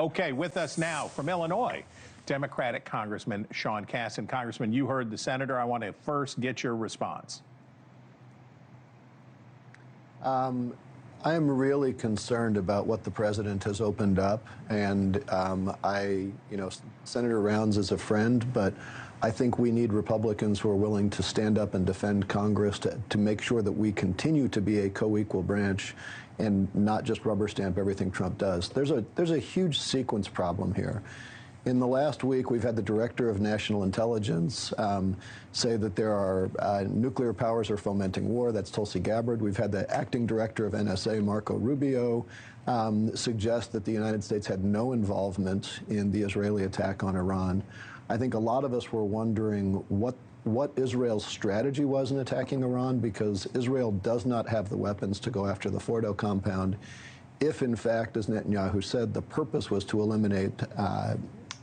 Okay, with us now from Illinois, Democratic Congressman Sean Casten. Congressman, you heard the senator. I want to first get your response. I am really concerned about what the president has opened up, and Senator Rounds is a friend, but I think we need Republicans who are willing to stand up and defend Congress to make sure that we continue to be a co-equal branch and not just rubber stamp everything Trump does. There's a huge sequence problem here. In the last week, we've had the Director of National Intelligence say that there are nuclear powers are fomenting war. That's Tulsi Gabbard. We've had the Acting Director of NSA, Marco Rubio, suggest that the United States had no involvement in the Israeli attack on Iran. I think a lot of us were wondering what Israel's strategy was in attacking Iran, because Israel does not have the weapons to go after the Fordo compound. If, in fact, as Netanyahu said, the purpose was to eliminate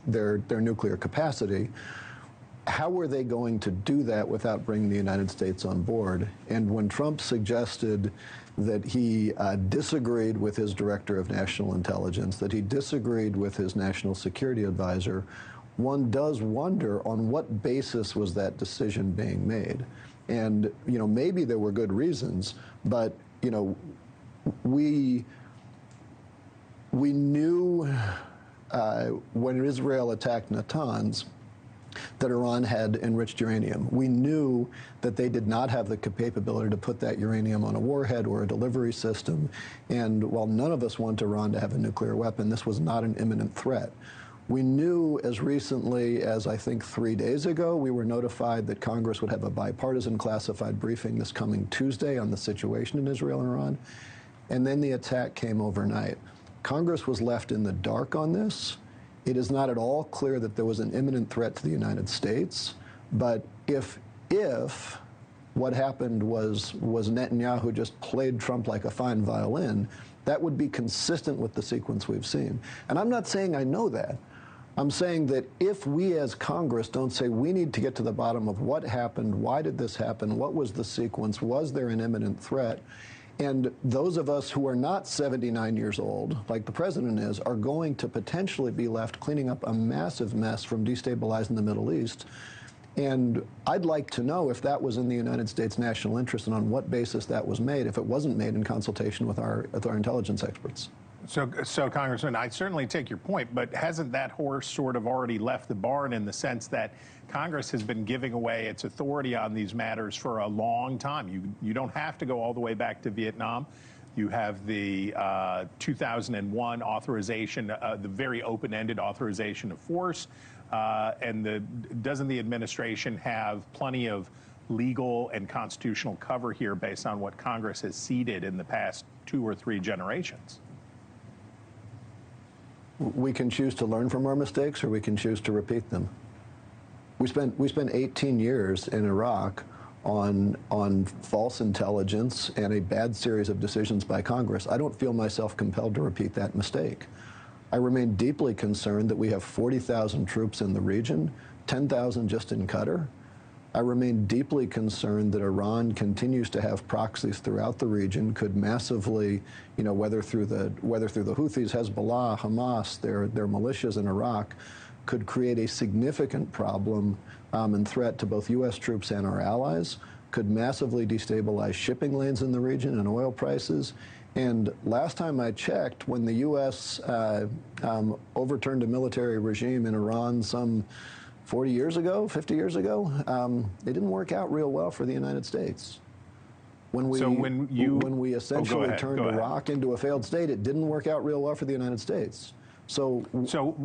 their nuclear capacity, how were they going to do that without bringing the United States on board? And when Trump suggested that he disagreed with his Director of National Intelligence, that he disagreed with his National Security Advisor, one does wonder on what basis was that decision being made. And, maybe there were good reasons, but, we knew when Israel attacked Natanz that Iran had enriched uranium. We knew that they did not have the capability to put that uranium on a warhead or a delivery system. And while none of us want Iran to have a nuclear weapon, this was not an imminent threat. We knew as recently as, I think, 3 days ago, we were notified that Congress would have a bipartisan classified briefing this coming Tuesday on the situation in Israel and Iran. And then the attack came overnight. Congress was left in the dark on this. It is not at all clear that there was an imminent threat to the United States. But if what happened was Netanyahu just played Trump like a fine violin, that would be consistent with the sequence we've seen. And I'm not saying I know that. I'm saying that if we as Congress don't say we need to get to the bottom of what happened, why did this happen, what was the sequence, was there an imminent threat, and those of us who are not 79 years old, like the president is, are going to potentially be left cleaning up a massive mess from destabilizing the Middle East. And I'd like to know if that was in the United States' national interest and on what basis that was made, if it wasn't made in consultation with our intelligence experts. So, Congressman, I certainly take your point, but hasn't that horse sort of already left the barn in the sense that Congress has been giving away its authority on these matters for a long time? You don't have to go all the way back to Vietnam. You have the 2001 authorization, the very open-ended authorization of force, and doesn't the administration have plenty of legal and constitutional cover here based on what Congress has ceded in the past 2 or 3 generations? We can choose to learn from our mistakes, or we can choose to repeat them. We spent 18 years in Iraq on false intelligence and a bad series of decisions by Congress. I don't feel myself compelled to repeat that mistake. I remain deeply concerned that we have 40,000 troops in the region, 10,000 just in Qatar. I remain deeply concerned that Iran continues to have proxies throughout the region, could massively, whether through the Houthis, Hezbollah, Hamas, their militias in Iraq, could create a significant problem and threat to both U.S. troops and our allies, could massively destabilize shipping lanes in the region and oil prices. And last time I checked, when the U.S. Overturned a military regime in Iran some 40 years ago, 50 years ago, it didn't work out real well for the United States. When we essentially turned Iraq into a failed state, it didn't work out real well for the United States. So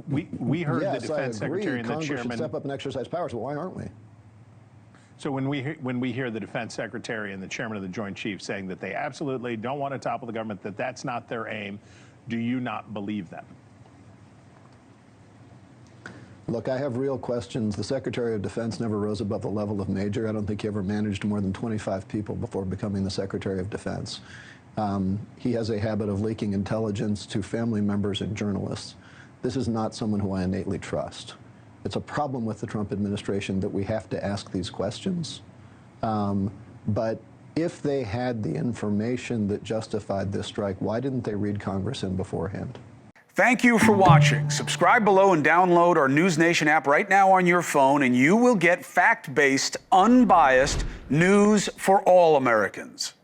we heard the Defense Secretary and the Congress Chairman should step up and exercise powers, but why aren't we? So when we hear the Defense Secretary and the Chairman of the Joint Chiefs saying that they absolutely don't want to topple the government, that that's not their aim, do you not believe them? Look, I have real questions. The Secretary of Defense never rose above the level of major. I don't think he ever managed more than 25 people before becoming the Secretary of Defense. He has a habit of leaking intelligence to family members and journalists. This is not someone who I innately trust. It's a problem with the Trump administration that we have to ask these questions. But if they had the information that justified this strike, why didn't they read Congress in beforehand? Thank you for watching. Subscribe below and download our NewsNation app right now on your phone, and you will get fact-based, unbiased news for all Americans.